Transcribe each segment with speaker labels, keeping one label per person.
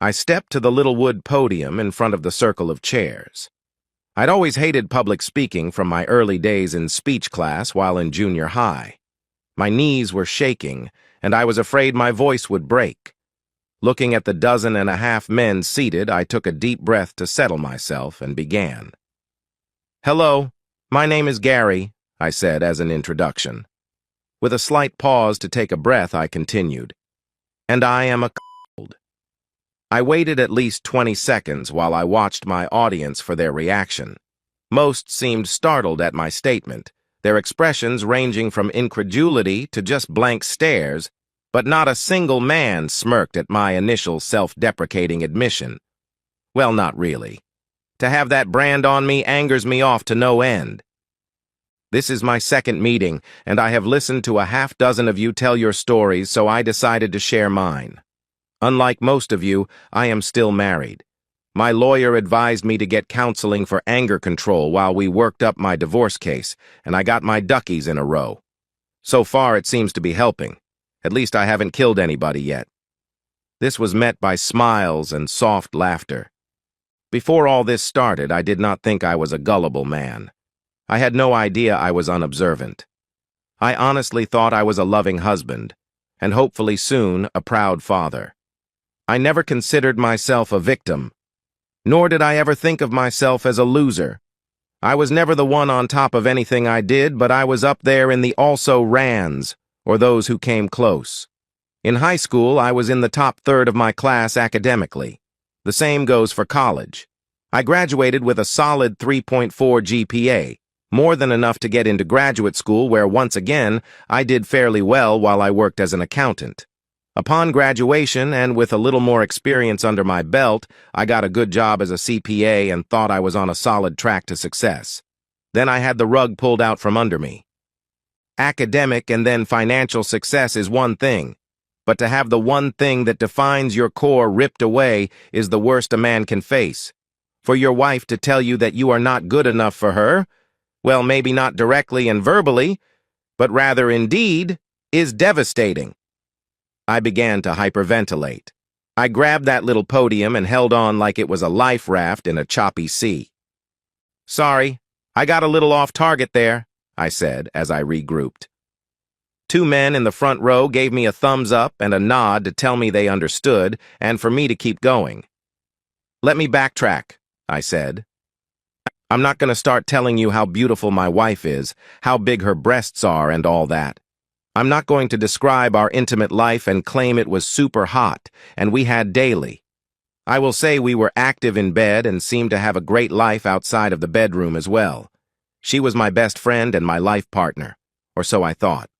Speaker 1: I stepped to the little wood podium in front of the circle of chairs. I'd always hated public speaking from my early days in speech class while in junior high. My knees were shaking, and I was afraid my voice would break. Looking at the 12.5 men seated, I took a deep breath to settle myself and began. "Hello, my name is Gary," I said as an introduction. With a slight pause to take a breath, I continued. "And I am a cold." I waited at least 20 seconds while I watched my audience for their reaction. Most seemed startled at my statement, their expressions ranging from incredulity to just blank stares, but not a single man smirked at my initial self-deprecating admission. Well, not really. To have that brand on me angers me off to no end. This is my second meeting, and I have listened to a half-dozen of you tell your stories, so I decided to share mine. Unlike most of you, I am still married. My lawyer advised me to get counseling for anger control while we worked up my divorce case, and I got my duckies in a row. So far, it seems to be helping. At least I haven't killed anybody yet. This was met by smiles and soft laughter. Before all this started, I did not think I was a gullible man. I had no idea I was unobservant. I honestly thought I was a loving husband, and hopefully soon a proud father. I never considered myself a victim, nor did I ever think of myself as a loser. I was never the one on top of anything I did, but I was up there in the also-rans, or those who came close. In high school, I was in the top third of my class academically. The same goes for college. I graduated with a solid 3.4 GPA, more than enough to get into graduate school where, once again, I did fairly well while I worked as an accountant. Upon graduation, and with a little more experience under my belt, I got a good job as a CPA and thought I was on a solid track to success. Then I had the rug pulled out from under me. Academic and then financial success is one thing, but to have the one thing that defines your core ripped away is the worst a man can face. For your wife to tell you that you are not good enough for her, well, maybe not directly and verbally, but rather in deed, is devastating. I began to hyperventilate. I grabbed that little podium and held on like it was a life raft in a choppy sea. "Sorry, I got a little off target there," I said as I regrouped. Two men in the front row gave me a thumbs up and a nod to tell me they understood and for me to keep going. "Let me backtrack," I said. "I'm not going to start telling you how beautiful my wife is, how big her breasts are, and all that. I'm not going to describe our intimate life and claim it was super hot, and we had daily. I will say we were active in bed and seemed to have a great life outside of the bedroom as well. She was my best friend and my life partner, or so I thought.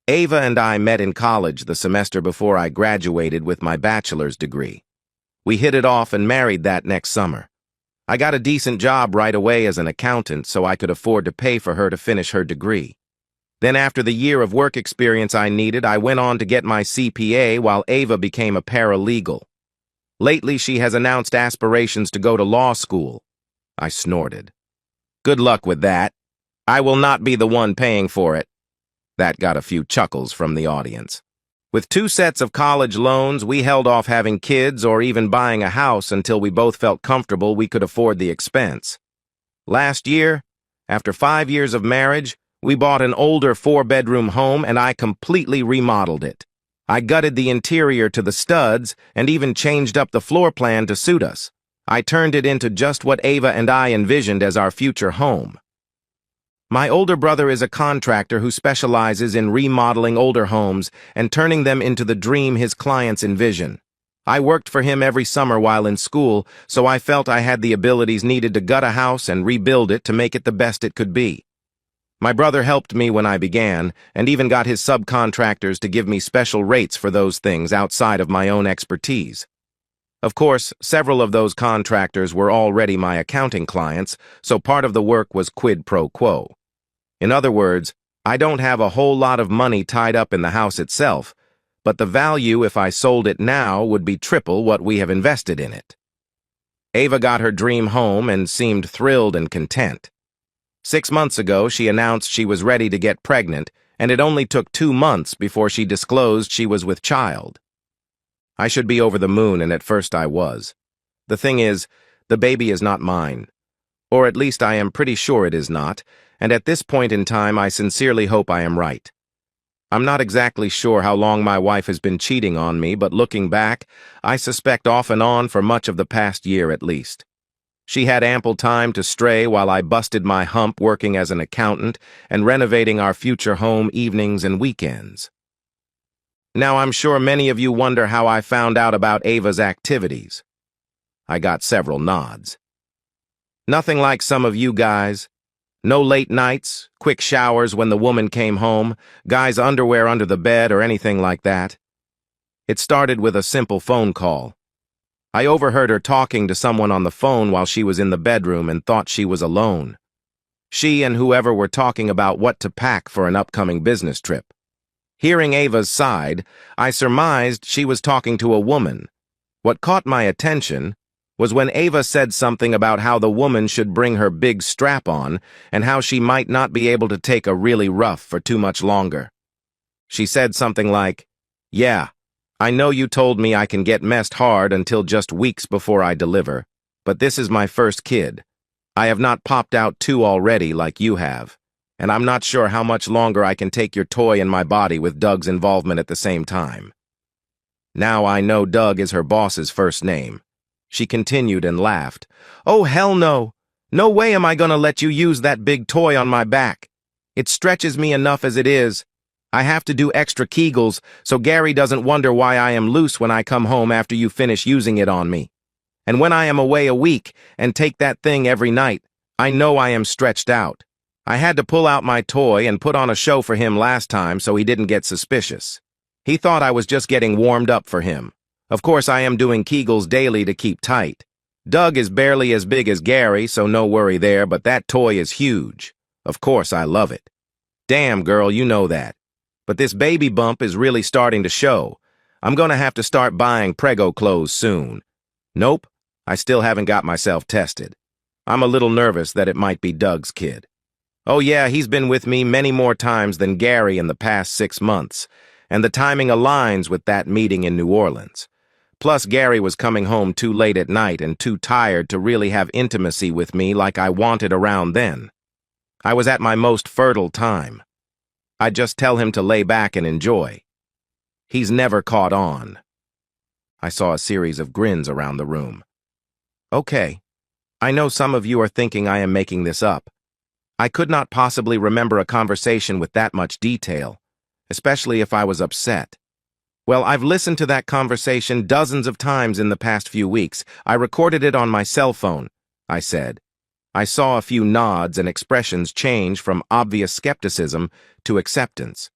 Speaker 1: Ava and I met in college the semester before I graduated with my bachelor's degree. We hit it off and married that next summer. I got a decent job right away as an accountant so I could afford to pay for her to finish her degree. Then after the year of work experience I needed, I went on to get my CPA while Ava became a paralegal. Lately, she has announced aspirations to go to law school. I snorted. "Good luck with that. I will not be the one paying for it." That got a few chuckles from the audience. With 2 sets of college loans, we held off having kids or even buying a house until we both felt comfortable we could afford the expense. Last year, after 5 years of marriage, we bought an older 4-bedroom home and I completely remodeled it. I gutted the interior to the studs and even changed up the floor plan to suit us. I turned it into just what Ava and I envisioned as our future home. My older brother is a contractor who specializes in remodeling older homes and turning them into the dream his clients envision. I worked for him every summer while in school, so I felt I had the abilities needed to gut a house and rebuild it to make it the best it could be. My brother helped me when I began, and even got his subcontractors to give me special rates for those things outside of my own expertise. Of course, several of those contractors were already my accounting clients, so part of the work was quid pro quo. In other words, I don't have a whole lot of money tied up in the house itself, but the value if I sold it now would be triple what we have invested in it. Ava got her dream home and seemed thrilled and content. 6 months ago, she announced she was ready to get pregnant, and it only took 2 months before she disclosed she was with child. I should be over the moon, and at first I was. The thing is, the baby is not mine. Or at least I am pretty sure it is not, and at this point in time I sincerely hope I am right. I'm not exactly sure how long my wife has been cheating on me, but looking back, I suspect off and on for much of the past year at least. She had ample time to stray while I busted my hump working as an accountant and renovating our future home evenings and weekends. Now I'm sure many of you wonder how I found out about Ava's activities. I got several nods. Nothing like some of you guys. No late nights, quick showers when the woman came home, guys' underwear under the bed or anything like that. It started with a simple phone call. I overheard her talking to someone on the phone while she was in the bedroom and thought she was alone. She and whoever were talking about what to pack for an upcoming business trip. Hearing Ava's side, I surmised she was talking to a woman. What caught my attention was when Ava said something about how the woman should bring her big strap on and how she might not be able to take a really rough for too much longer. She said something like, "Yeah, I know you told me I can get messed hard until just weeks before I deliver, but this is my first kid. I have not popped out two already like you have, and I'm not sure how much longer I can take your toy in my body with Doug's involvement at the same time." Now I know Doug is her boss's first name. She continued and laughed. "Oh, hell no. No way am I gonna let you use that big toy on my back. It stretches me enough as it is. I have to do extra Kegels so Gary doesn't wonder why I am loose when I come home after you finish using it on me. And when I am away a week and take that thing every night, I know I am stretched out. I had to pull out my toy and put on a show for him last time so he didn't get suspicious. He thought I was just getting warmed up for him. Of course, I am doing Kegels daily to keep tight. Doug is barely as big as Gary, so no worry there, but that toy is huge. Of course, I love it. Damn, girl, you know that. But this baby bump is really starting to show. I'm gonna have to start buying prego clothes soon. Nope, I still haven't got myself tested. I'm a little nervous that it might be Doug's kid. Oh yeah, he's been with me many more times than Gary in the past 6 months, and the timing aligns with that meeting in New Orleans. Plus, Gary was coming home too late at night and too tired to really have intimacy with me like I wanted around then. I was at my most fertile time. I'd just tell him to lay back and enjoy. He's never caught on. I saw a series of grins around the room. Okay, I know some of you are thinking I am making this up. I could not possibly remember a conversation with that much detail, especially if I was upset. Well, I've listened to that conversation dozens of times in the past few weeks. I recorded it on my cell phone, I said. I saw a few nods and expressions change from obvious skepticism to acceptance.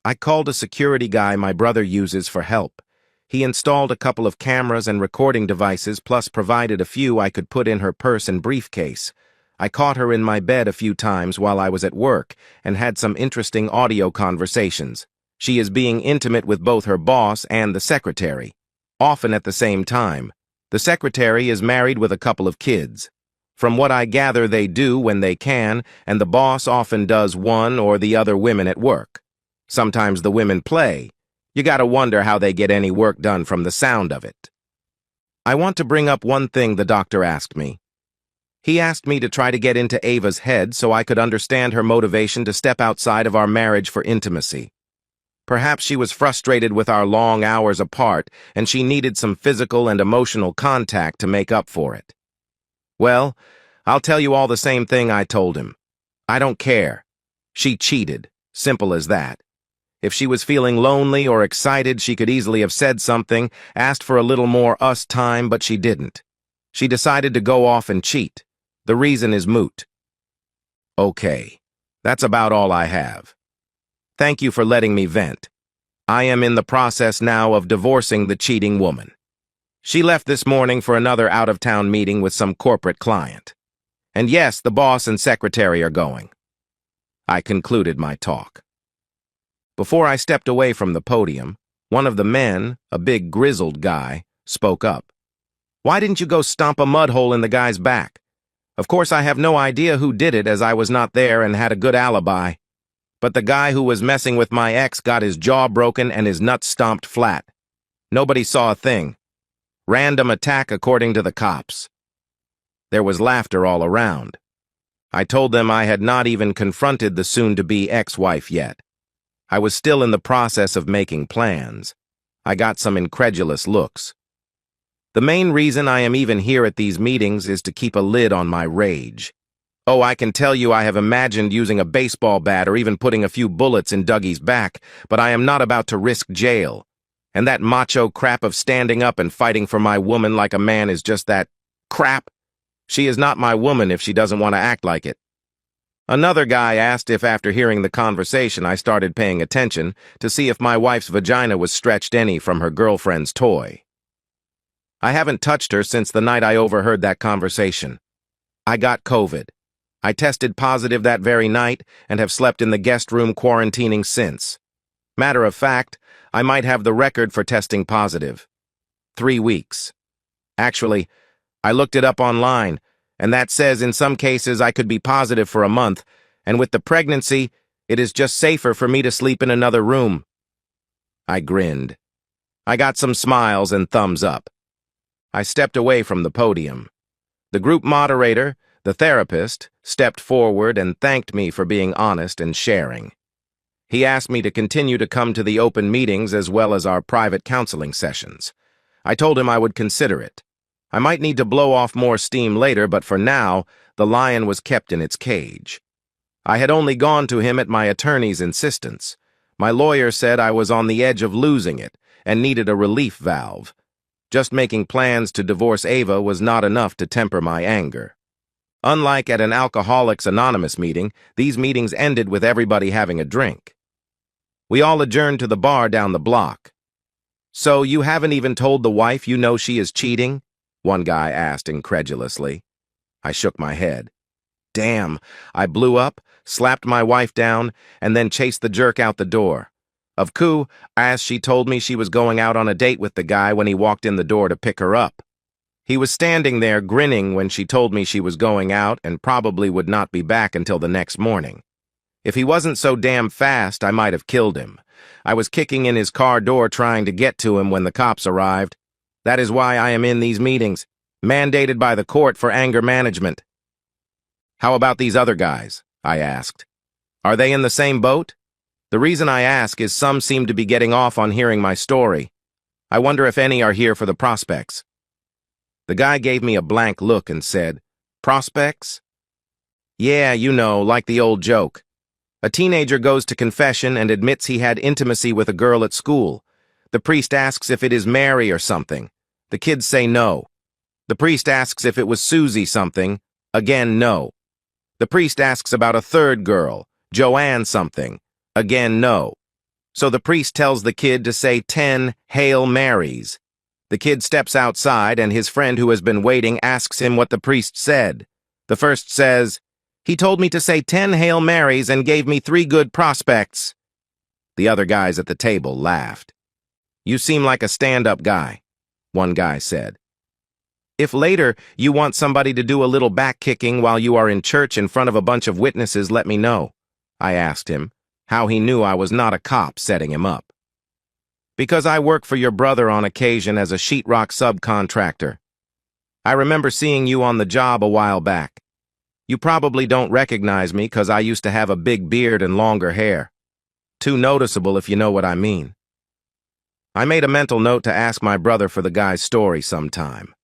Speaker 1: I called a security guy my brother uses for help. He installed a couple of cameras and recording devices, plus provided a few I could put in her purse and briefcase. I caught her in my bed a few times while I was at work and had some interesting audio conversations. She is being intimate with both her boss and the secretary, often at the same time. The secretary is married with a couple of kids. From what I gather, they do when they can, and the boss often does one or the other women at work. Sometimes the women play. You gotta wonder how they get any work done from the sound of it. I want to bring up one thing the doctor asked me. He asked me to try to get into Ava's head so I could understand her motivation to step outside of our marriage for intimacy. Perhaps she was frustrated with our long hours apart, and she needed some physical and emotional contact to make up for it. Well, I'll tell you all the same thing I told him. I don't care. She cheated. Simple as that. If she was feeling lonely or excited, she could easily have said something, asked for a little more us time, but she didn't. She decided to go off and cheat. The reason is moot. Okay, that's about all I have. Thank you for letting me vent. I am in the process now of divorcing the cheating woman. She left this morning for another out-of-town meeting with some corporate client. And yes, the boss and secretary are going. I concluded my talk. Before I stepped away from the podium, one of the men, a big grizzled guy, spoke up. Why didn't you go stomp a mud hole in the guy's back? Of course, I have no idea who did it as I was not there and had a good alibi. But the guy who was messing with my ex got his jaw broken and his nuts stomped flat. Nobody saw a thing. Random attack according to the cops. There was laughter all around. I told them I had not even confronted the soon-to-be ex-wife yet. I was still in the process of making plans. I got some incredulous looks. The main reason I am even here at these meetings is to keep a lid on my rage. Oh, I can tell you I have imagined using a baseball bat or even putting a few bullets in Dougie's back, but I am not about to risk jail. And that macho crap of standing up and fighting for my woman like a man is just that crap. She is not my woman if she doesn't want to act like it. Another guy asked if after hearing the conversation I started paying attention to see if my wife's vagina was stretched any from her girlfriend's toy. I haven't touched her since the night I overheard that conversation. I got COVID. I tested positive that very night and have slept in the guest room quarantining since. Matter of fact, I might have the record for testing positive. 3 weeks. Actually, I looked it up online, and that says in some cases I could be positive for a month, and with the pregnancy, it is just safer for me to sleep in another room. I grinned. I got some smiles and thumbs up. I stepped away from the podium. The group moderator, the therapist, stepped forward and thanked me for being honest and sharing. He asked me to continue to come to the open meetings as well as our private counseling sessions. I told him I would consider it. I might need to blow off more steam later, but for now, the lion was kept in its cage. I had only gone to him at my attorney's insistence. My lawyer said I was on the edge of losing it and needed a relief valve. Just making plans to divorce Ava was not enough to temper my anger. Unlike at an Alcoholics Anonymous meeting, these meetings ended with everybody having a drink. We all adjourned to the bar down the block. "So you haven't even told the wife you know she is cheating?" one guy asked incredulously. I shook my head. Damn, I blew up, slapped my wife down, and then chased the jerk out the door. Of coup, as she told me she was going out on a date with the guy when he walked in the door to pick her up. He was standing there grinning when she told me she was going out and probably would not be back until the next morning. If he wasn't so damn fast, I might have killed him. I was kicking in his car door trying to get to him when the cops arrived. That is why I am in these meetings, mandated by the court for anger management. "How about these other guys?" I asked. "Are they in the same boat?" The reason I ask is some seem to be getting off on hearing my story. I wonder if any are here for the prospects. The guy gave me a blank look and said, "Prospects?" "Yeah, you know, like the old joke. A teenager goes to confession and admits he had intimacy with a girl at school. The priest asks if it is Mary or something. The kids say no. The priest asks if it was Susie something. Again, no. The priest asks about a third girl, Joanne something. Again, no. So the priest tells the kid to say 10 Hail Marys. The kid steps outside and his friend who has been waiting asks him what the priest said. The first says, "He told me to say 10 Hail Marys and gave me 3 good prospects." The other guys at the table laughed. "You seem like a stand-up guy," one guy said. "If later you want somebody to do a little back-kicking while you are in church in front of a bunch of witnesses, let me know," I asked him, how he knew I was not a cop setting him up. "Because I work for your brother on occasion as a sheetrock subcontractor. I remember seeing you on the job a while back. You probably don't recognize me because I used to have a big beard and longer hair. Too noticeable if you know what I mean." I made a mental note to ask my brother for the guy's story sometime.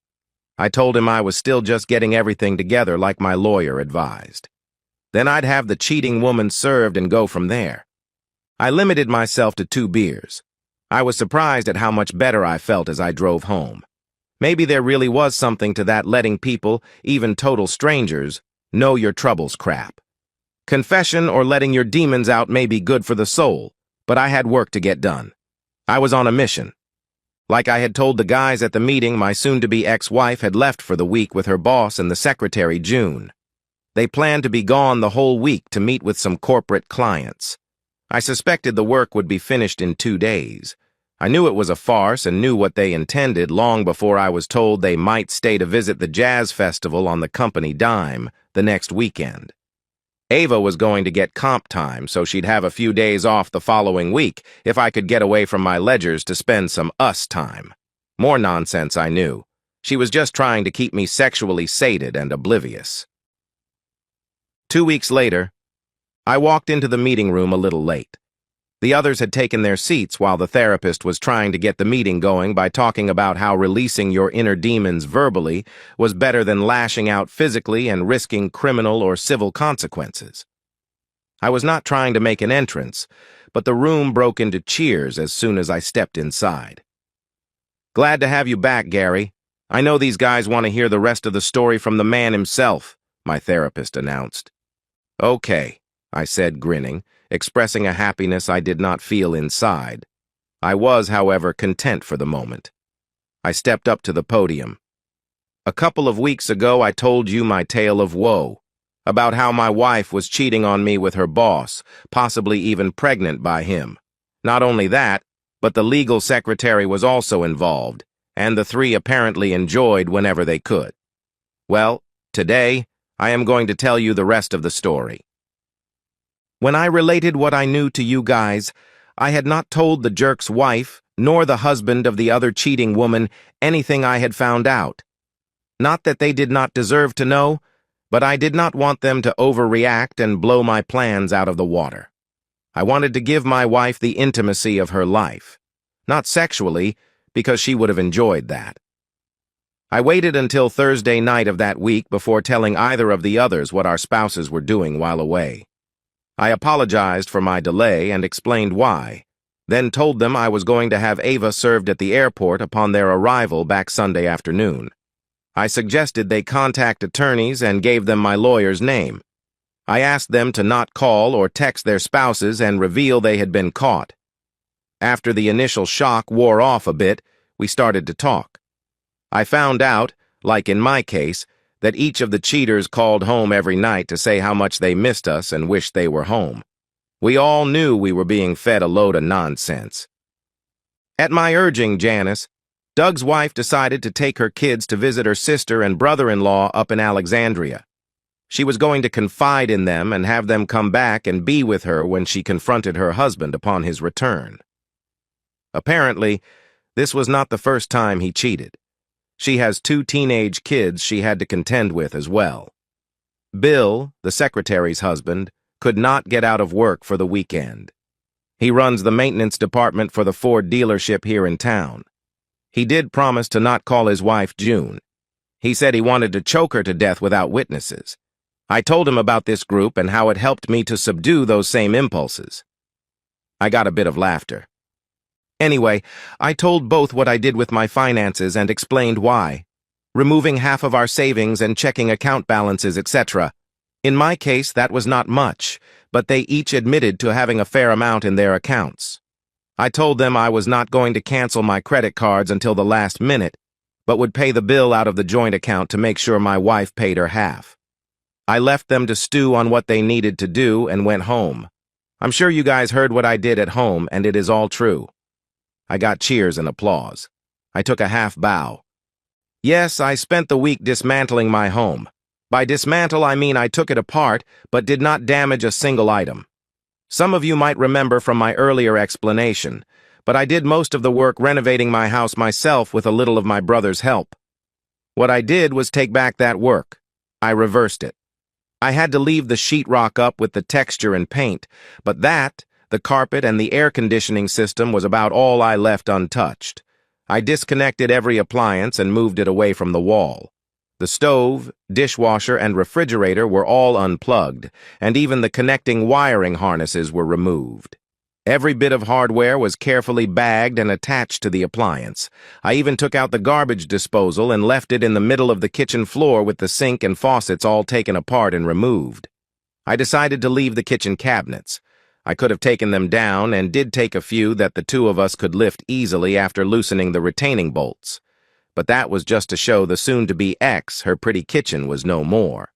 Speaker 1: I told him I was still just getting everything together like my lawyer advised. Then I'd have the cheating woman served and go from there. I limited myself to 2 beers. I was surprised at how much better I felt as I drove home. Maybe there really was something to that letting people, even total strangers, know your troubles crap. Confession or letting your demons out may be good for the soul, but I had work to get done. I was on a mission. Like I had told the guys at the meeting, my soon-to-be ex-wife had left for the week with her boss and the secretary, June. They planned to be gone the whole week to meet with some corporate clients. I suspected the work would be finished in 2 days. I knew it was a farce and knew what they intended long before I was told they might stay to visit the jazz festival on the company dime the next weekend. Ava was going to get comp time, so she'd have a few days off the following week if I could get away from my ledgers to spend some us time. More nonsense, I knew. She was just trying to keep me sexually sated and oblivious. 2 weeks later, I walked into the meeting room a little late. The others had taken their seats while the therapist was trying to get the meeting going by talking about how releasing your inner demons verbally was better than lashing out physically and risking criminal or civil consequences. I was not trying to make an entrance, but the room broke into cheers as soon as I stepped inside. "Glad to have you back, Gary. I know these guys want to hear the rest of the story from the man himself," my therapist announced. "Okay," I said, grinning, expressing a happiness I did not feel inside. I was, however, content for the moment. I stepped up to the podium. "A couple of weeks ago, I told you my tale of woe, about how my wife was cheating on me with her boss, possibly even pregnant by him. Not only that, but the legal secretary was also involved, and the three apparently enjoyed whenever they could. Well, today, I am going to tell you the rest of the story. When I related what I knew to you guys, I had not told the jerk's wife, nor the husband of the other cheating woman, anything I had found out. Not that they did not deserve to know, but I did not want them to overreact and blow my plans out of the water. I wanted to give my wife the intimacy of her life. Not sexually, because she would have enjoyed that. I waited until Thursday night of that week before telling either of the others what our spouses were doing while away. I apologized for my delay and explained why, then told them I was going to have Ava served at the airport upon their arrival back Sunday afternoon. I suggested they contact attorneys and gave them my lawyer's name. I asked them to not call or text their spouses and reveal they had been caught. After the initial shock wore off a bit, we started to talk. I found out, like in my case, that each of the cheaters called home every night to say how much they missed us and wished they were home. We all knew we were being fed a load of nonsense. At my urging, Janice, Doug's wife decided to take her kids to visit her sister and brother-in-law up in Alexandria. She was going to confide in them and have them come back and be with her when she confronted her husband upon his return. Apparently, this was not the first time he cheated. She has 2 teenage kids she had to contend with as well. Bill, the secretary's husband, could not get out of work for the weekend. He runs the maintenance department for the Ford dealership here in town. He did promise to not call his wife June. He said he wanted to choke her to death without witnesses. I told him about this group and how it helped me to subdue those same impulses. I got a bit of laughter. Anyway, I told both what I did with my finances and explained why. Removing half of our savings and checking account balances, etc. In my case, that was not much, but they each admitted to having a fair amount in their accounts. I told them I was not going to cancel my credit cards until the last minute, but would pay the bill out of the joint account to make sure my wife paid her half. I left them to stew on what they needed to do and went home. I'm sure you guys heard what I did at home, and it is all true. I got cheers and applause. I took a half bow. Yes, I spent the week dismantling my home. By dismantle, I mean I took it apart, but did not damage a single item. Some of you might remember from my earlier explanation, but I did most of the work renovating my house myself with a little of my brother's help. What I did was take back that work. I reversed it. I had to leave the sheetrock up with the texture and paint, but that, the carpet, and the air conditioning system was about all I left untouched. I disconnected every appliance and moved it away from the wall. The stove, dishwasher, and refrigerator were all unplugged, and even the connecting wiring harnesses were removed. Every bit of hardware was carefully bagged and attached to the appliance. I even took out the garbage disposal and left it in the middle of the kitchen floor with the sink and faucets all taken apart and removed. I decided to leave the kitchen cabinets. I could have taken them down and did take a few that the 2 of us could lift easily after loosening the retaining bolts. But that was just to show the soon-to-be ex her pretty kitchen was no more.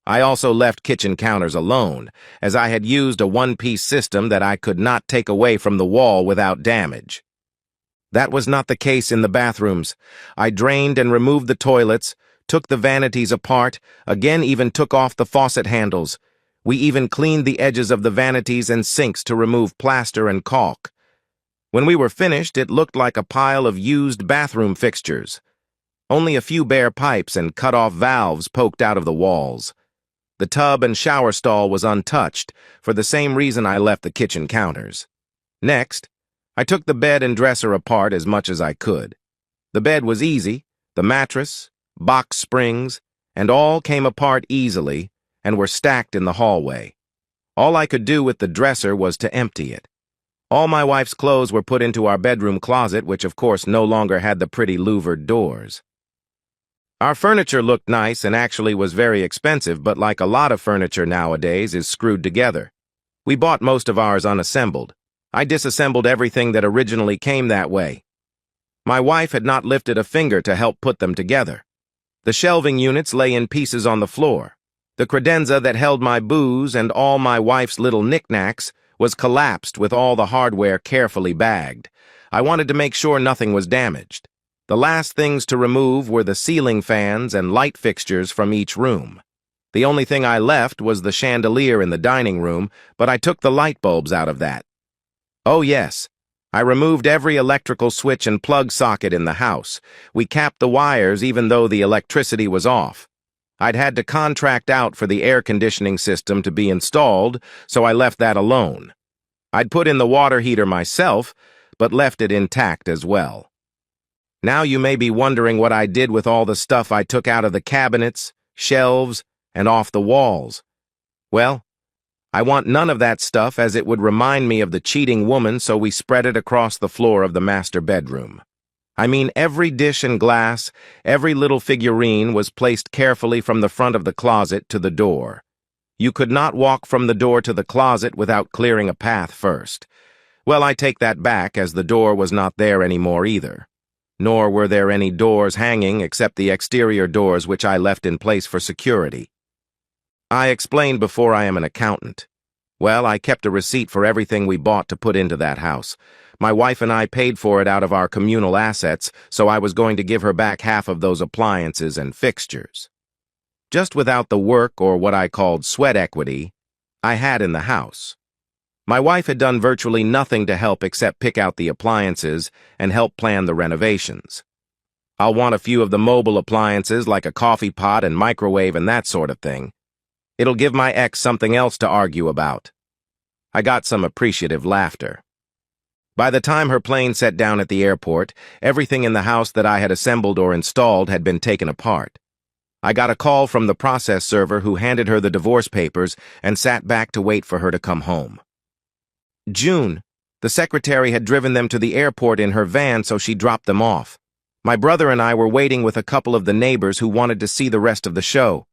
Speaker 1: I also left kitchen counters alone, as I had used a one-piece system that I could not take away from the wall without damage. That was not the case in the bathrooms. I drained and removed the toilets, took the vanities apart, again even took off the faucet handles. We even cleaned the edges of the vanities and sinks to remove plaster and caulk. When we were finished, it looked like a pile of used bathroom fixtures. Only a few bare pipes and cut-off valves poked out of the walls. The tub and shower stall was untouched, for the same reason I left the kitchen counters. Next, I took the bed and dresser apart as much as I could. The bed was easy, the mattress, box springs, and all came apart easily and were stacked in the hallway. All I could do with the dresser was to empty it. All my wife's clothes were put into our bedroom closet, which of course no longer had the pretty louvered doors. Our furniture looked nice and actually was very expensive, but like a lot of furniture nowadays is screwed together. We bought most of ours unassembled. I disassembled everything that originally came that way. My wife had not lifted a finger to help put them together. The shelving units lay in pieces on the floor. The credenza that held my booze and all my wife's little knickknacks was collapsed with all the hardware carefully bagged. I wanted to make sure nothing was damaged. The last things to remove were the ceiling fans and light fixtures from each room. The only thing I left was the chandelier in the dining room, but I took the light bulbs out of that. Oh yes, I removed every electrical switch and plug socket in the house. We capped the wires even though the electricity was off. I'd had to contract out for the air conditioning system to be installed, so I left that alone. I'd put in the water heater myself, but left it intact as well. Now you may be wondering what I did with all the stuff I took out of the cabinets, shelves, and off the walls. Well, I want none of that stuff as it would remind me of the cheating woman, so we spread it across the floor of the master bedroom. I mean, every dish and glass, every little figurine was placed carefully from the front of the closet to the door. You could not walk from the door to the closet without clearing a path first. Well, I take that back, as the door was not there anymore either. Nor were there any doors hanging except the exterior doors which I left in place for security. I explained before I am an accountant. Well, I kept a receipt for everything we bought to put into that house. My wife and I paid for it out of our communal assets, so I was going to give her back half of those appliances and fixtures. Just without the work, or what I called sweat equity, I had in the house. My wife had done virtually nothing to help except pick out the appliances and help plan the renovations. I'll want a few of the mobile appliances like a coffee pot and microwave and that sort of thing. It'll give my ex something else to argue about. I got some appreciative laughter. By the time her plane set down at the airport, everything in the house that I had assembled or installed had been taken apart. I got a call from the process server who handed her the divorce papers and sat back to wait for her to come home. June, the secretary had driven them to the airport in her van, so she dropped them off. My brother and I were waiting with a couple of the neighbors who wanted to see the rest of the show.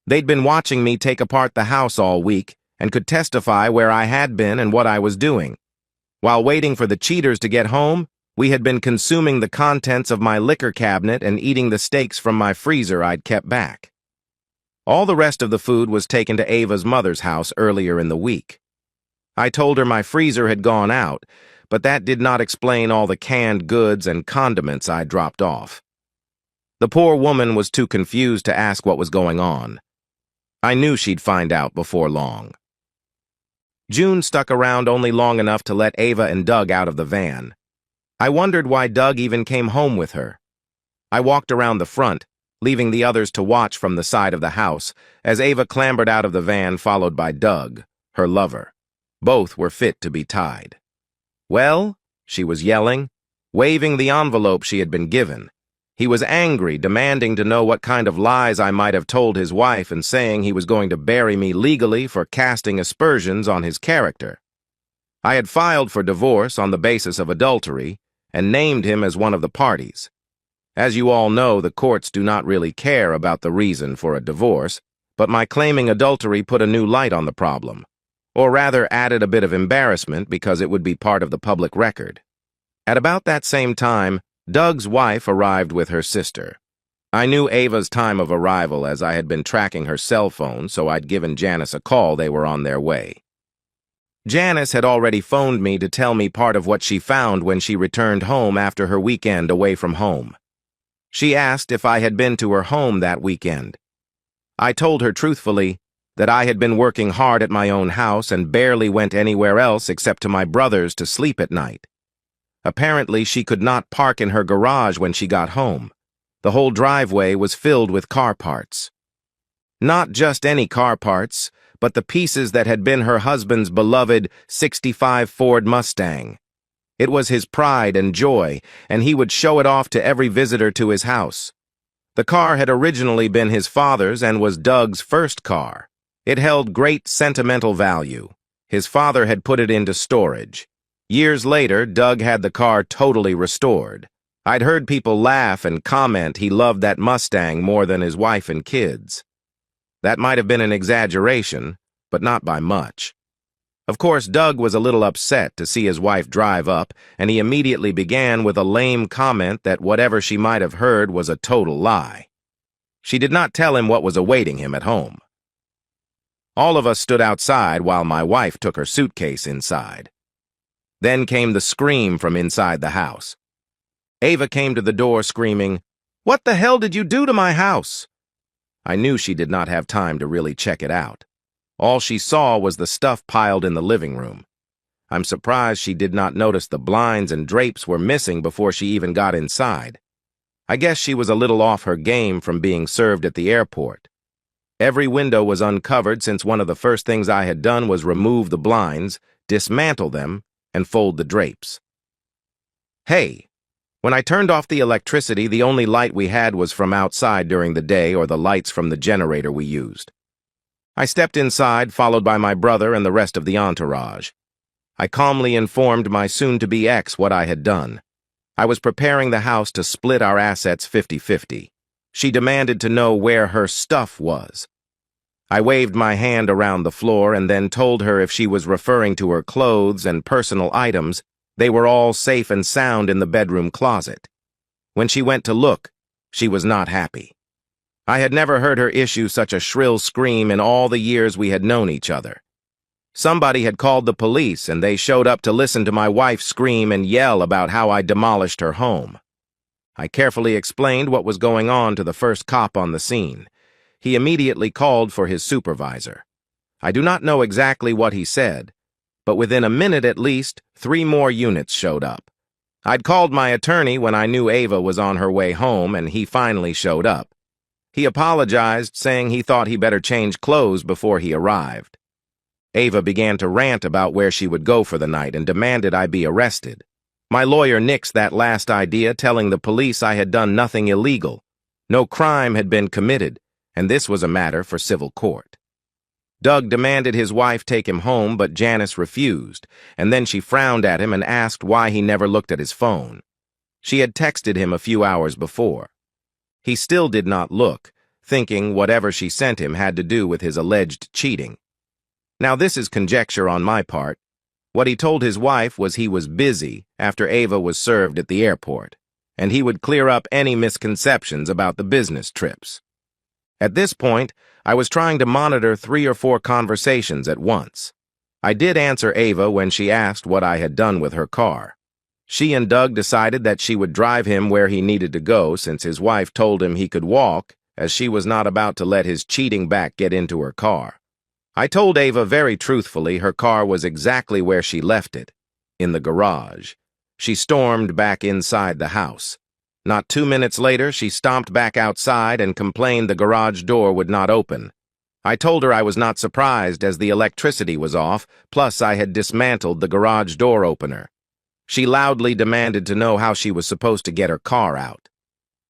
Speaker 1: They'd been watching me take apart the house all week and could testify where I had been and what I was doing. While waiting for the cheaters to get home, we had been consuming the contents of my liquor cabinet and eating the steaks from my freezer I'd kept back. All the rest of the food was taken to Ava's mother's house earlier in the week. I told her my freezer had gone out, but that did not explain all the canned goods and condiments I dropped off. The poor woman was too confused to ask what was going on. I knew she'd find out before long. June stuck around only long enough to let Ava and Doug out of the van. I wondered why Doug even came home with her. I walked around the front, leaving the others to watch from the side of the house, as Ava clambered out of the van followed by Doug, her lover. Both were fit to be tied. Well, she was yelling, waving the envelope she had been given. He was angry, demanding to know what kind of lies I might have told his wife and saying he was going to bury me legally for casting aspersions on his character. I had filed for divorce on the basis of adultery and named him as one of the parties. As you all know, the courts do not really care about the reason for a divorce, but my claiming adultery put a new light on the problem. Or rather added a bit of embarrassment because it would be part of the public record. At about that same time, Doug's wife arrived with her sister. I knew Ava's time of arrival as I had been tracking her cell phone, so I'd given Janice a call they were on their way. Janice had already phoned me to tell me part of what she found when she returned home after her weekend away from home. She asked if I had been to her home that weekend. I told her truthfully, that I had been working hard at my own house and barely went anywhere else except to my brother's to sleep at night. Apparently, she could not park in her garage when she got home. The whole driveway was filled with car parts. Not just any car parts, but the pieces that had been her husband's beloved '65 Ford Mustang. It was his pride and joy, and he would show it off to every visitor to his house. The car had originally been his father's and was Doug's first car. It held great sentimental value. His father had put it into storage. Years later, Doug had the car totally restored. I'd heard people laugh and comment he loved that Mustang more than his wife and kids. That might have been an exaggeration, but not by much. Of course, Doug was a little upset to see his wife drive up, and he immediately began with a lame comment that whatever she might have heard was a total lie. She did not tell him what was awaiting him at home. All of us stood outside while my wife took her suitcase inside. Then came the scream from inside the house. Ava came to the door screaming, "What the hell did you do to my house?" I knew she did not have time to really check it out. All she saw was the stuff piled in the living room. I'm surprised she did not notice the blinds and drapes were missing before she even got inside. I guess she was a little off her game from being served at the airport. Every window was uncovered since one of the first things I had done was remove the blinds, dismantle them, and fold the drapes. Hey, when I turned off the electricity, the only light we had was from outside during the day or the lights from the generator we used. I stepped inside, followed by my brother and the rest of the entourage. I calmly informed my soon-to-be ex what I had done. I was preparing the house to split our assets 50-50. She demanded to know where her stuff was. I waved my hand around the floor and then told her if she was referring to her clothes and personal items, they were all safe and sound in the bedroom closet. When she went to look, she was not happy. I had never heard her issue such a shrill scream in all the years we had known each other. Somebody had called the police, and they showed up to listen to my wife scream and yell about how I demolished her home. I carefully explained what was going on to the first cop on the scene. He immediately called for his supervisor. I do not know exactly what he said, but within a minute at least, 3 more units showed up. I'd called my attorney when I knew Ava was on her way home, and he finally showed up. He apologized, saying he thought he better change clothes before he arrived. Ava began to rant about where she would go for the night and demanded I be arrested. My lawyer nixed that last idea, telling the police I had done nothing illegal. No crime had been committed, and this was a matter for civil court. Doug demanded his wife take him home, but Janice refused, and then she frowned at him and asked why he never looked at his phone. She had texted him a few hours before. He still did not look, thinking whatever she sent him had to do with his alleged cheating. Now this is conjecture on my part. What he told his wife was he was busy after Ava was served at the airport, and he would clear up any misconceptions about the business trips. At this point, I was trying to monitor 3 or 4 conversations at once. I did answer Ava when she asked what I had done with her car. She and Doug decided that she would drive him where he needed to go since his wife told him he could walk, as she was not about to let his cheating back get into her car. I told Ava very truthfully her car was exactly where she left it, in the garage. She stormed back inside the house. Not 2 minutes later, she stomped back outside and complained the garage door would not open. I told her I was not surprised as the electricity was off, plus I had dismantled the garage door opener. She loudly demanded to know how she was supposed to get her car out.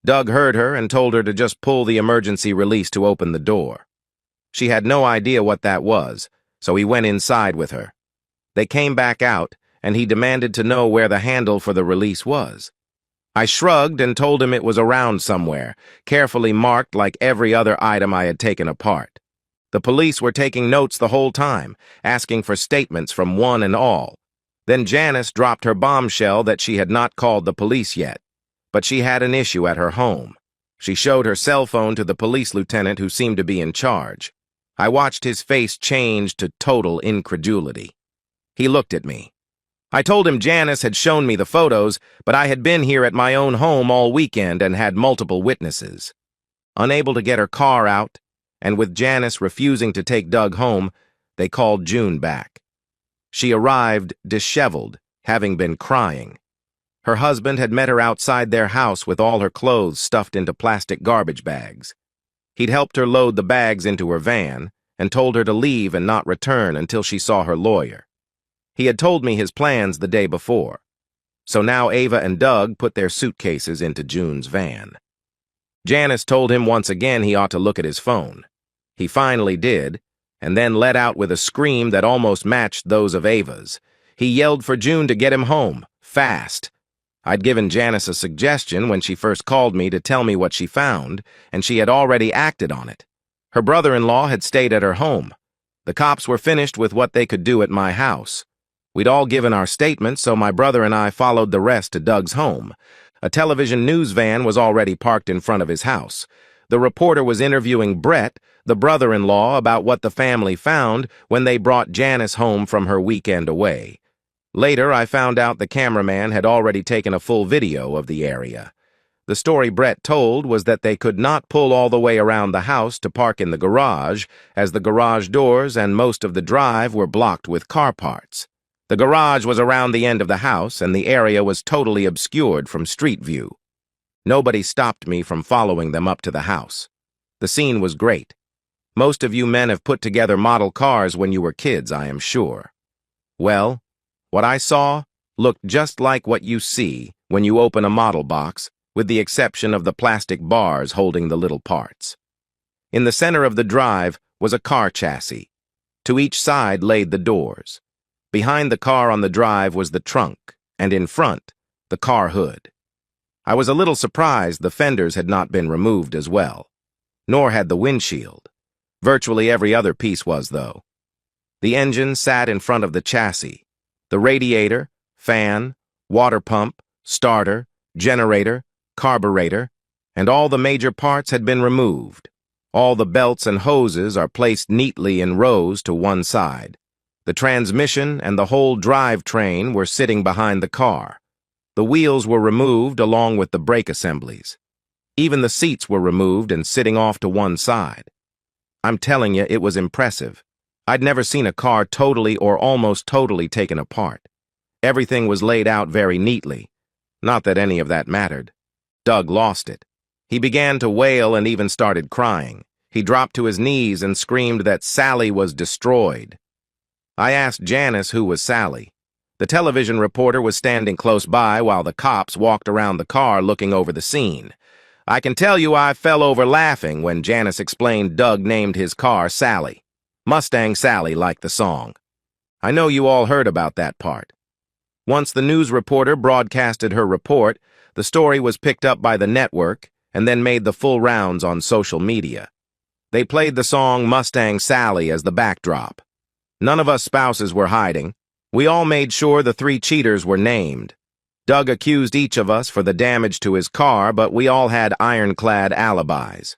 Speaker 1: Doug heard her and told her to just pull the emergency release to open the door. She had no idea what that was, so he went inside with her. They came back out, and he demanded to know where the handle for the release was. I shrugged and told him it was around somewhere, carefully marked like every other item I had taken apart. The police were taking notes the whole time, asking for statements from one and all. Then Janice dropped her bombshell that she had not called the police yet, but she had an issue at her home. She showed her cell phone to the police lieutenant who seemed to be in charge. I watched his face change to total incredulity. He looked at me. I told him Janice had shown me the photos, but I had been here at my own home all weekend and had multiple witnesses. Unable to get her car out, and with Janice refusing to take Doug home, they called June back. She arrived disheveled, having been crying. Her husband had met her outside their house with all her clothes stuffed into plastic garbage bags. He'd helped her load the bags into her van and told her to leave and not return until she saw her lawyer. He had told me his plans the day before. So now Ava and Doug put their suitcases into June's van. Janice told him once again he ought to look at his phone. He finally did, and then let out with a scream that almost matched those of Ava's. He yelled for June to get him home, fast. I'd given Janice a suggestion when she first called me to tell me what she found, and she had already acted on it. Her brother-in-law had stayed at her home. The cops were finished with what they could do at my house. We'd all given our statements, so my brother and I followed the rest to Doug's home. A television news van was already parked in front of his house. The reporter was interviewing Brett, the brother-in-law, about what the family found when they brought Janice home from her weekend away. Later, I found out the cameraman had already taken a full video of the area. The story Brett told was that they could not pull all the way around the house to park in the garage, as the garage doors and most of the drive were blocked with car parts. The garage was around the end of the house, and the area was totally obscured from street view. Nobody stopped me from following them up to the house. The scene was great. Most of you men have put together model cars when you were kids, I am sure. Well, what I saw looked just like what you see when you open a model box, with the exception of the plastic bars holding the little parts. In the center of the drive was a car chassis. To each side laid the doors. Behind the car on the drive was the trunk, and in front, the car hood. I was a little surprised the fenders had not been removed as well, nor had the windshield. Virtually every other piece was, though. The engine sat in front of the chassis. The radiator, fan, water pump, starter, generator, carburetor, and all the major parts had been removed. All the belts and hoses are placed neatly in rows to one side. The transmission and the whole drivetrain were sitting behind the car. The wheels were removed along with the brake assemblies. Even the seats were removed and sitting off to one side. I'm telling you, it was impressive. I'd never seen a car totally or almost totally taken apart. Everything was laid out very neatly. Not that any of that mattered. Doug lost it. He began to wail and even started crying. He dropped to his knees and screamed that Sally was destroyed. I asked Janice who was Sally. The television reporter was standing close by while the cops walked around the car looking over the scene. I can tell you I fell over laughing when Janice explained Doug named his car Sally. Mustang Sally, like the song. I know you all heard about that part. Once the news reporter broadcasted her report, the story was picked up by the network and then made the full rounds on social media. They played the song Mustang Sally as the backdrop. None of us spouses were hiding. We all made sure the three cheaters were named. Doug accused each of us for the damage to his car, but we all had ironclad alibis.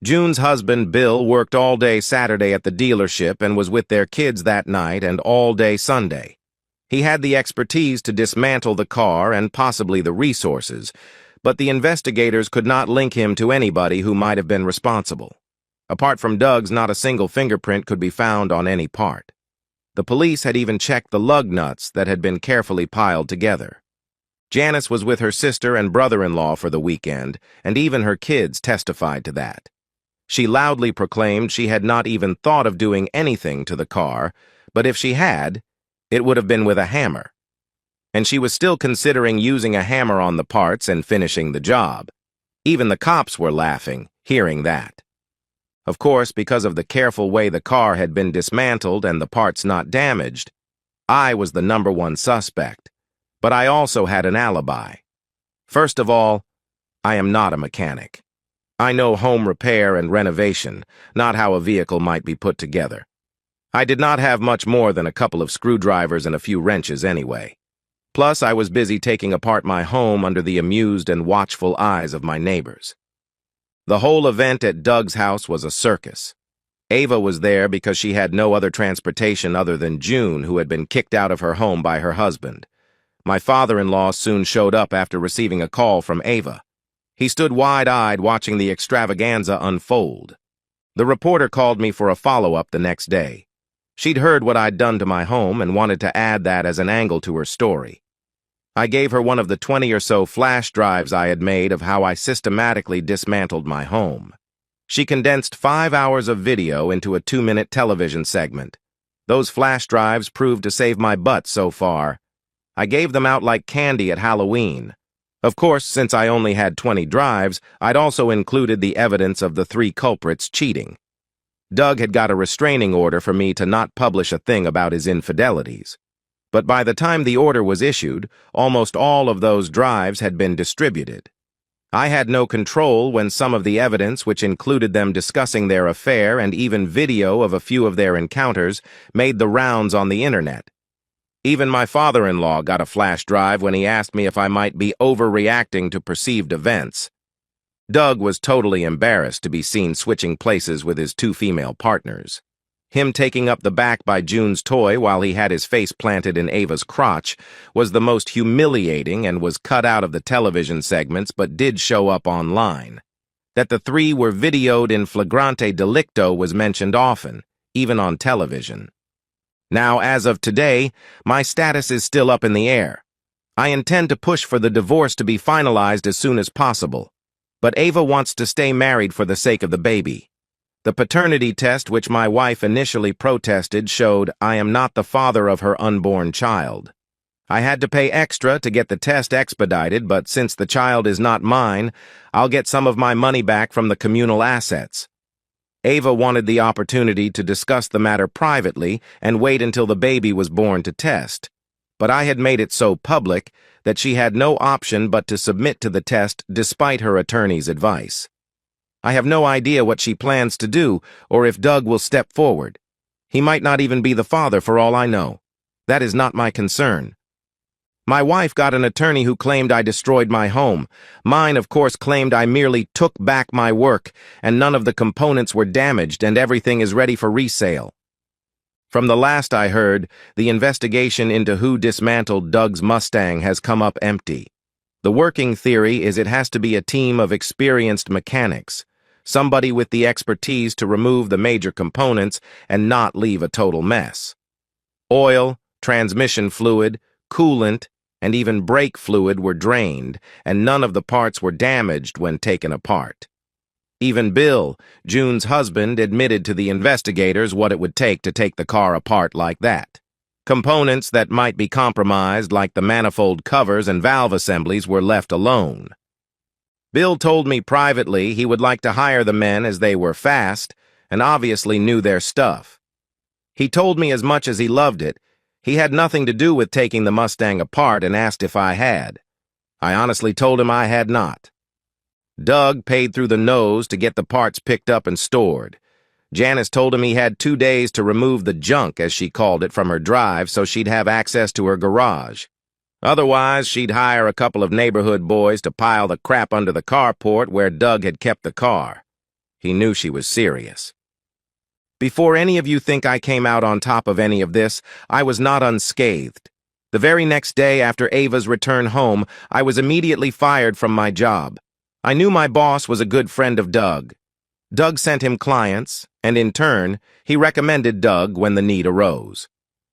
Speaker 1: June's husband, Bill, worked all day Saturday at the dealership and was with their kids that night and all day Sunday. He had the expertise to dismantle the car and possibly the resources, but the investigators could not link him to anybody who might have been responsible. Apart from Doug's, not a single fingerprint could be found on any part. The police had even checked the lug nuts that had been carefully piled together. Janice was with her sister and brother-in-law for the weekend, and even her kids testified to that. She loudly proclaimed she had not even thought of doing anything to the car, but if she had, it would have been with a hammer. And she was still considering using a hammer on the parts and finishing the job. Even the cops were laughing, hearing that. Of course, because of the careful way the car had been dismantled and the parts not damaged, I was the #1 suspect, but I also had an alibi. First of all, I am not a mechanic. I know home repair and renovation, not how a vehicle might be put together. I did not have much more than a couple of screwdrivers and a few wrenches anyway. Plus, I was busy taking apart my home under the amused and watchful eyes of my neighbors. The whole event at Doug's house was a circus. Ava was there because she had no other transportation other than June, who had been kicked out of her home by her husband. My father-in-law soon showed up after receiving a call from Ava. He stood wide-eyed watching the extravaganza unfold. The reporter called me for a follow-up the next day. She'd heard what I'd done to my home and wanted to add that as an angle to her story. I gave her one of the 20 or so flash drives I had made of how I systematically dismantled my home. She condensed 5 hours of video into a 2-minute television segment. Those flash drives proved to save my butt so far. I gave them out like candy at Halloween. Of course, since I only had 20 drives, I'd also included the evidence of the 3 culprits cheating. Doug had got a restraining order for me to not publish a thing about his infidelities. But by the time the order was issued, almost all of those drives had been distributed. I had no control when some of the evidence, which included them discussing their affair and even video of a few of their encounters, made the rounds on the internet. Even my father-in-law got a flash drive when he asked me if I might be overreacting to perceived events. Doug was totally embarrassed to be seen switching places with his 2 female partners. Him taking up the back by June's toy while he had his face planted in Ava's crotch was the most humiliating and was cut out of the television segments but did show up online. That the 3 were videoed in flagrante delicto was mentioned often, even on television. Now, as of today, my status is still up in the air. I intend to push for the divorce to be finalized as soon as possible, but Ava wants to stay married for the sake of the baby. The paternity test which my wife initially protested showed I am not the father of her unborn child. I had to pay extra to get the test expedited, but since the child is not mine, I'll get some of my money back from the communal assets. Ava wanted the opportunity to discuss the matter privately and wait until the baby was born to test, but I had made it so public that she had no option but to submit to the test despite her attorney's advice. I have no idea what she plans to do or if Doug will step forward. He might not even be the father for all I know. That is not my concern. My wife got an attorney who claimed I destroyed my home. Mine, of course, claimed I merely took back my work and none of the components were damaged and everything is ready for resale. From the last I heard, the investigation into who dismantled Doug's Mustang has come up empty. The working theory is it has to be a team of experienced mechanics, somebody with the expertise to remove the major components and not leave a total mess. Oil, transmission fluid, coolant, and even brake fluid were drained, and none of the parts were damaged when taken apart. Even Bill, June's husband, admitted to the investigators what it would take to take the car apart like that. Components that might be compromised, like the manifold covers and valve assemblies, were left alone. Bill told me privately he would like to hire the men as they were fast and obviously knew their stuff. He told me as much as he loved it, he had nothing to do with taking the Mustang apart and asked if I had. I honestly told him I had not. Doug paid through the nose to get the parts picked up and stored. Janice told him he had 2 days to remove the junk, as she called it, from her drive so she'd have access to her garage. Otherwise, she'd hire a couple of neighborhood boys to pile the crap under the carport where Doug had kept the car. He knew she was serious. Before any of you think I came out on top of any of this, I was not unscathed. The very next day after Ava's return home, I was immediately fired from my job. I knew my boss was a good friend of Doug. Doug sent him clients, and in turn, he recommended Doug when the need arose.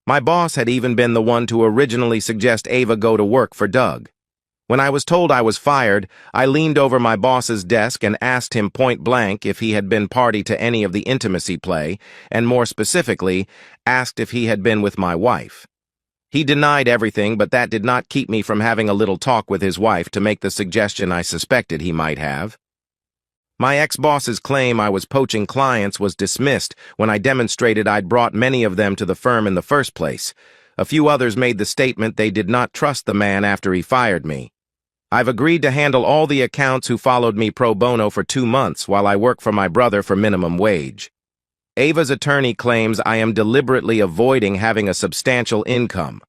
Speaker 1: My boss had even been the one to originally suggest Ava go to work for Doug. When I was told I was fired, I leaned over my boss's desk and asked him point blank if he had been party to any of the intimacy play, and more specifically, asked if he had been with my wife. He denied everything, but that did not keep me from having a little talk with his wife to make the suggestion I suspected he might have. My ex-boss's claim I was poaching clients was dismissed when I demonstrated I'd brought many of them to the firm in the first place. A few others made the statement they did not trust the man after he fired me. I've agreed to handle all the accounts who followed me pro bono for 2 months while I work for my brother for minimum wage. Ava's attorney claims I am deliberately avoiding having a substantial income.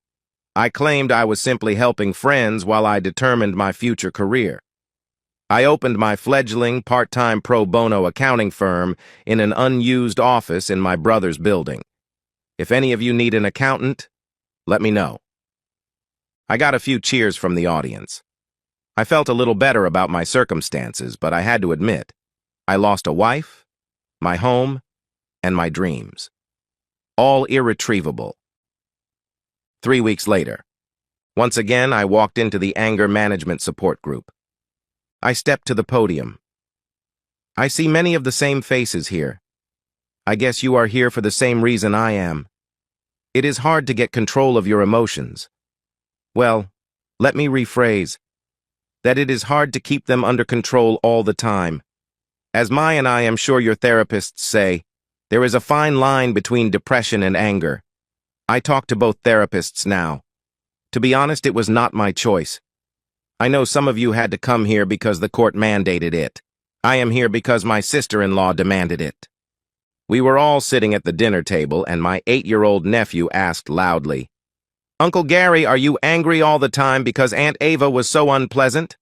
Speaker 1: I claimed I was simply helping friends while I determined my future career. I opened my fledgling part-time pro bono accounting firm in an unused office in my brother's building. If any of you need an accountant, let me know. I got a few cheers from the audience. I felt a little better about my circumstances, but I had to admit, I lost a wife, my home, and my dreams. All irretrievable. 3 weeks later. Once again, I walked into the anger management support group. I stepped to the podium. I see many of the same faces here. I guess you are here for the same reason I am. It is hard to get control of your emotions. Well, let me rephrase. That it is hard to keep them under control all the time. As Mai and I am sure your therapists say, there is a fine line between depression and anger. I talk to both therapists now. To be honest, it was not my choice. I know some of you had to come here because the court mandated it. I am here because my sister-in-law demanded it. We were all sitting at the dinner table, and my 8-year-old nephew asked loudly, "Uncle Gary, are you angry all the time because Aunt Ava was so unpleasant?"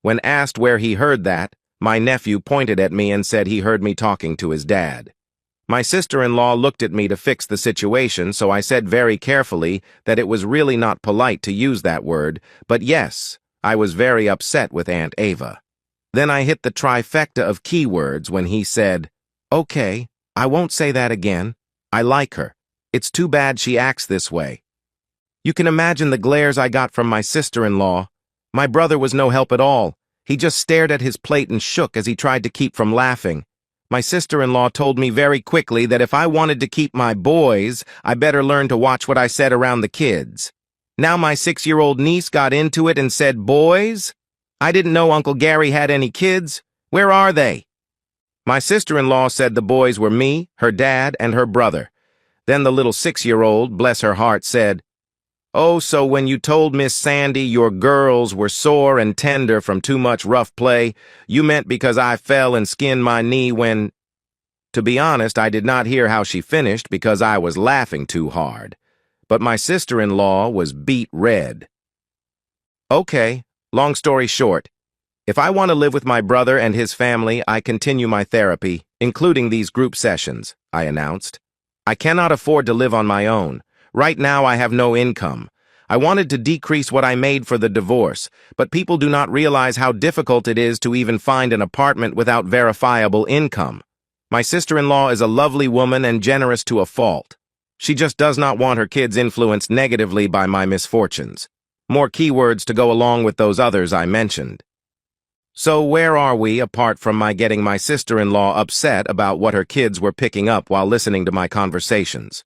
Speaker 1: When asked where he heard that, my nephew pointed at me and said he heard me talking to his dad. My sister-in-law looked at me to fix the situation, so I said very carefully that it was really not polite to use that word, but yes, I was very upset with Aunt Ava. Then I hit the trifecta of keywords when he said, "Okay, I won't say that again. I like her. It's too bad she acts this way." You can imagine the glares I got from my sister-in-law. My brother was no help at all. He just stared at his plate and shook as he tried to keep from laughing. My sister-in-law told me very quickly that if I wanted to keep my boys, I better learn to watch what I said around the kids. Now my 6-year-old niece got into it and said, "Boys? I didn't know Uncle Gary had any kids. Where are they?" My sister-in-law said the boys were me, her dad, and her brother. Then the little 6-year-old, bless her heart, said, "Oh, so when you told Miss Sandy your girls were sore and tender from too much rough play, you meant because I fell and skinned my knee when—" To be honest, I did not hear how she finished because I was laughing too hard. But my sister-in-law was beet red. Okay, long story short, if I want to live with my brother and his family, I continue my therapy, including these group sessions, I announced. I cannot afford to live on my own. Right now, I have no income. I wanted to decrease what I made for the divorce, but people do not realize how difficult it is to even find an apartment without verifiable income. My sister-in-law is a lovely woman and generous to a fault. She just does not want her kids influenced negatively by my misfortunes. More keywords to go along with those others I mentioned. So where are we, apart from my getting my sister-in-law upset about what her kids were picking up while listening to my conversations?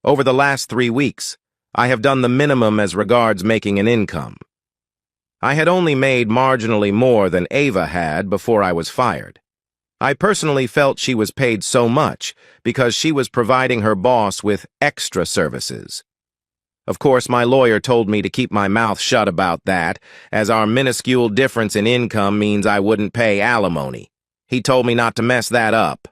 Speaker 1: Over the last 3 weeks, I have done the minimum as regards making an income. I had only made marginally more than Ava had before I was fired. I personally felt she was paid so much because she was providing her boss with extra services. Of course, my lawyer told me to keep my mouth shut about that, as our minuscule difference in income means I wouldn't pay alimony. He told me not to mess that up.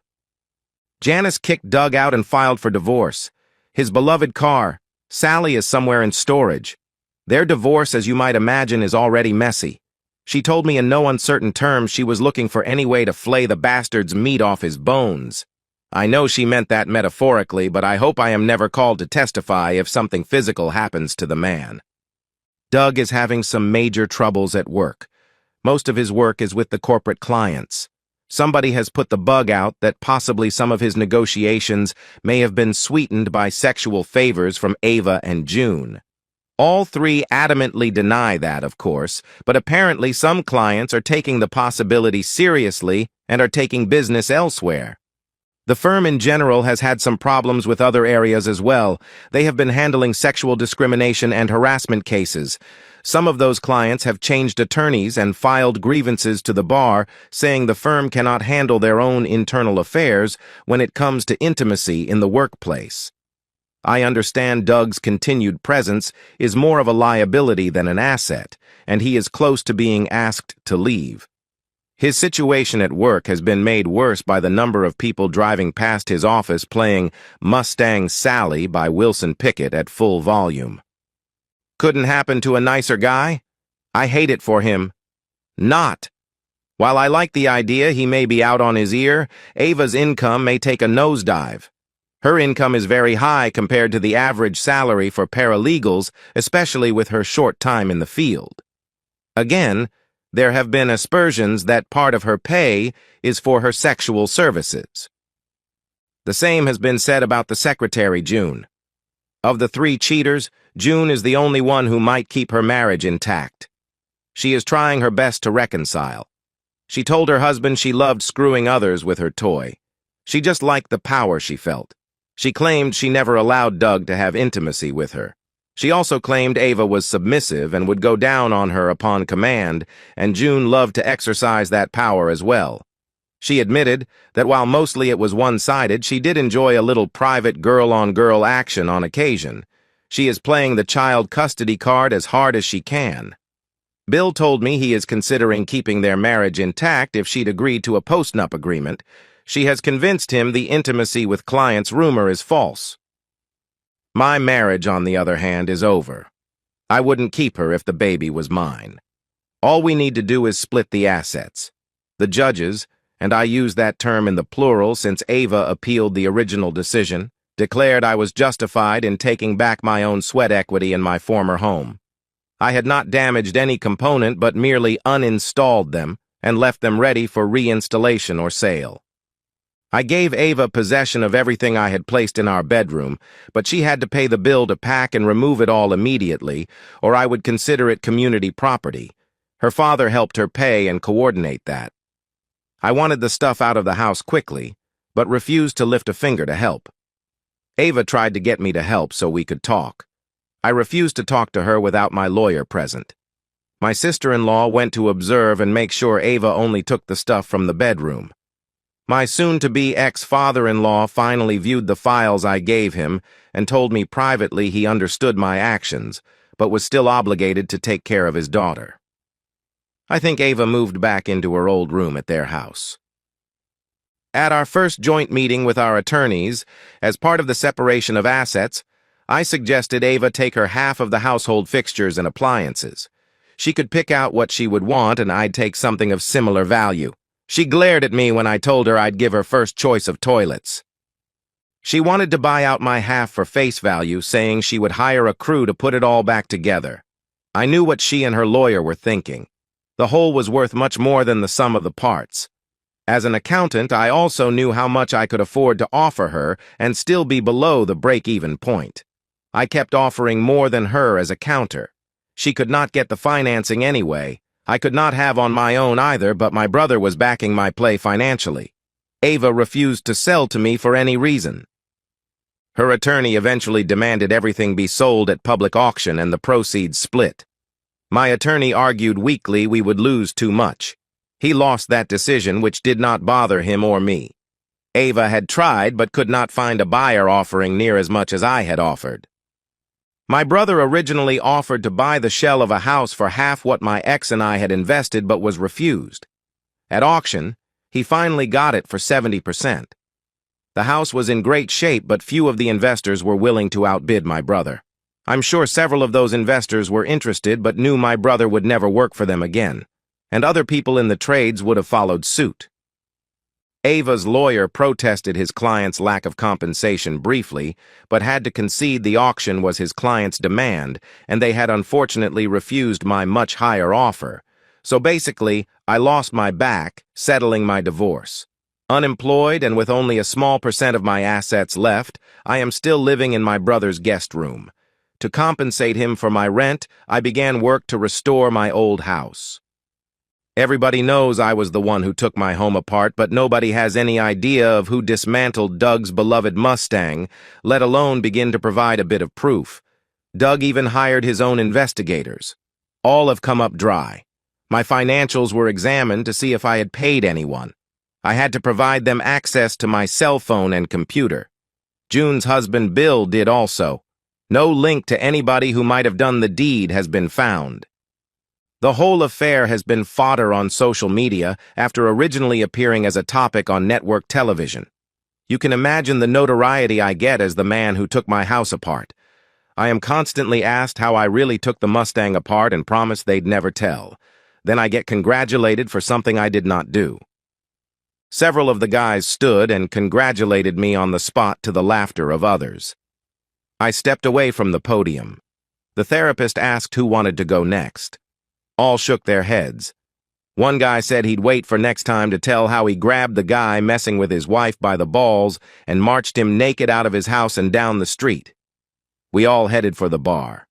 Speaker 1: Janice kicked Doug out and filed for divorce. His beloved car, Sally, is somewhere in storage. Their divorce, as you might imagine, is already messy. She told me in no uncertain terms she was looking for any way to flay the bastard's meat off his bones. I know she meant that metaphorically, but I hope I am never called to testify if something physical happens to the man. Doug is having some major troubles at work. Most of his work is with the corporate clients. Somebody has put the bug out that possibly some of his negotiations may have been sweetened by sexual favors from Ava and June. All three adamantly deny that, of course, but apparently some clients are taking the possibility seriously and are taking business elsewhere. The firm in general has had some problems with other areas as well. They have been handling sexual discrimination and harassment cases. Some of those clients have changed attorneys and filed grievances to the bar, saying the firm cannot handle their own internal affairs when it comes to intimacy in the workplace. I understand Doug's continued presence is more of a liability than an asset, and he is close to being asked to leave. His situation at work has been made worse by the number of people driving past his office playing Mustang Sally by Wilson Pickett at full volume. Couldn't happen to a nicer guy? I hate it for him. Not. While I like the idea he may be out on his ear, Ava's income may take a nosedive. Her income is very high compared to the average salary for paralegals, especially with her short time in the field. Again, there have been aspersions that part of her pay is for her sexual services. The same has been said about the secretary, June. Of the three cheaters, June is the only one who might keep her marriage intact. She is trying her best to reconcile. She told her husband she loved screwing others with her toy. She just liked the power she felt. She claimed she never allowed Doug to have intimacy with her. She also claimed Ava was submissive and would go down on her upon command, and June loved to exercise that power as well. She admitted that while mostly it was one-sided, she did enjoy a little private girl-on-girl action on occasion. She is playing the child custody card as hard as she can. Bill told me he is considering keeping their marriage intact if she'd agreed to a postnup agreement. She has convinced him the intimacy with clients rumor is false. My marriage, on the other hand, is over. I wouldn't keep her if the baby was mine. All we need to do is split the assets. The judges, and I use that term in the plural since Ava appealed the original decision, declared I was justified in taking back my own sweat equity in my former home. I had not damaged any component but merely uninstalled them and left them ready for reinstallation or sale. I gave Ava possession of everything I had placed in our bedroom, but she had to pay the bill to pack and remove it all immediately, or I would consider it community property. Her father helped her pay and coordinate that. I wanted the stuff out of the house quickly, but refused to lift a finger to help. Ava tried to get me to help so we could talk. I refused to talk to her without my lawyer present. My sister-in-law went to observe and make sure Ava only took the stuff from the bedroom. My soon-to-be ex-father-in-law finally viewed the files I gave him and told me privately he understood my actions, but was still obligated to take care of his daughter. I think Ava moved back into her old room at their house. At our first joint meeting with our attorneys, as part of the separation of assets, I suggested Ava take her half of the household fixtures and appliances. She could pick out what she would want and I'd take something of similar value. She glared at me when I told her I'd give her first choice of toilets. She wanted to buy out my half for face value, saying she would hire a crew to put it all back together. I knew what she and her lawyer were thinking. The whole was worth much more than the sum of the parts. As an accountant, I also knew how much I could afford to offer her and still be below the break-even point. I kept offering more than her as a counter. She could not get the financing anyway. I could not have on my own either, but my brother was backing my play financially. Ava refused to sell to me for any reason. Her attorney eventually demanded everything be sold at public auction and the proceeds split. My attorney argued weakly we would lose too much. He lost that decision, which did not bother him or me. Ava had tried but could not find a buyer offering near as much as I had offered. My brother originally offered to buy the shell of a house for half what my ex and I had invested but was refused. At auction, he finally got it for 70%. The house was in great shape, but few of the investors were willing to outbid my brother. I'm sure several of those investors were interested but knew my brother would never work for them again, and other people in the trades would have followed suit. Ava's lawyer protested his client's lack of compensation briefly, but had to concede the auction was his client's demand, and they had unfortunately refused my much higher offer. So basically, I lost my back, settling my divorce. Unemployed and with only a small percent of my assets left, I am still living in my brother's guest room. To compensate him for my rent, I began work to restore my old house. Everybody knows I was the one who took my home apart, but nobody has any idea of who dismantled Doug's beloved Mustang, let alone begin to provide a bit of proof. Doug even hired his own investigators. All have come up dry. My financials were examined to see if I had paid anyone. I had to provide them access to my cell phone and computer. June's husband Bill did also. No link to anybody who might have done the deed has been found. The whole affair has been fodder on social media after originally appearing as a topic on network television. You can imagine the notoriety I get as the man who took my house apart. I am constantly asked how I really took the Mustang apart and promised they'd never tell. Then I get congratulated for something I did not do. Several of the guys stood and congratulated me on the spot to the laughter of others. I stepped away from the podium. The therapist asked who wanted to go next. All shook their heads. One guy said he'd wait for next time to tell how he grabbed the guy messing with his wife by the balls and marched him naked out of his house and down the street. We all headed for the bar.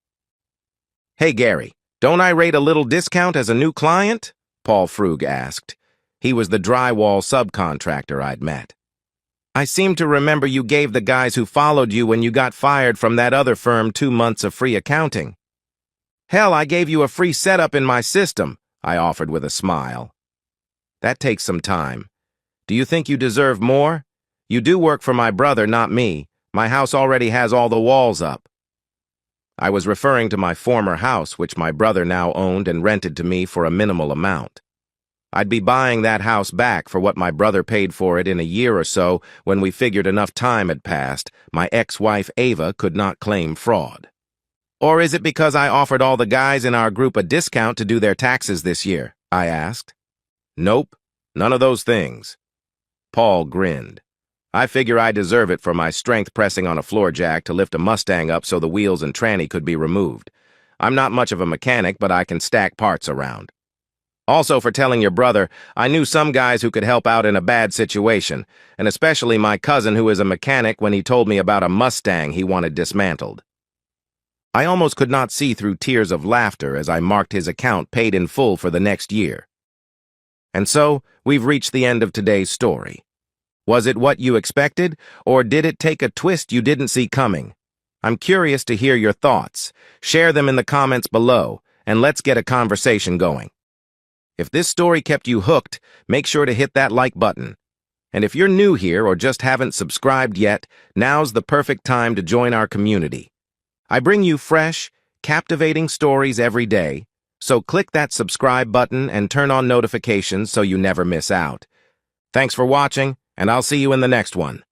Speaker 1: "Hey, Gary, don't I rate a little discount as a new client?" Paul Frug asked. He was the drywall subcontractor I'd met. "I seem to remember you gave the guys who followed you when you got fired from that other firm 2 months of free accounting." "Hell, I gave you a free setup in my system," I offered with a smile. "That takes some time. Do you think you deserve more? You do work for my brother, not me. My house already has all the walls up." I was referring to my former house, which my brother now owned and rented to me for a minimal amount. I'd be buying that house back for what my brother paid for it in a year or so when we figured enough time had passed. My ex-wife Ava could not claim fraud. "Or is it because I offered all the guys in our group a discount to do their taxes this year?" I asked. "Nope, none of those things." Paul grinned. "I figure I deserve it for my strength pressing on a floor jack to lift a Mustang up so the wheels and tranny could be removed. I'm not much of a mechanic, but I can stack parts around. Also for telling your brother, I knew some guys who could help out in a bad situation, and especially my cousin who is a mechanic when he told me about a Mustang he wanted dismantled." I almost could not see through tears of laughter as I marked his account paid in full for the next year. And so, we've reached the end of today's story. Was it what you expected, or did it take a twist you didn't see coming? I'm curious to hear your thoughts. Share them in the comments below, and let's get a conversation going. If this story kept you hooked, make sure to hit that like button. And if you're new here or just haven't subscribed yet, now's the perfect time to join our community. I bring you fresh, captivating stories every day, so click that subscribe button and turn on notifications so you never miss out. Thanks for watching, and I'll see you in the next one.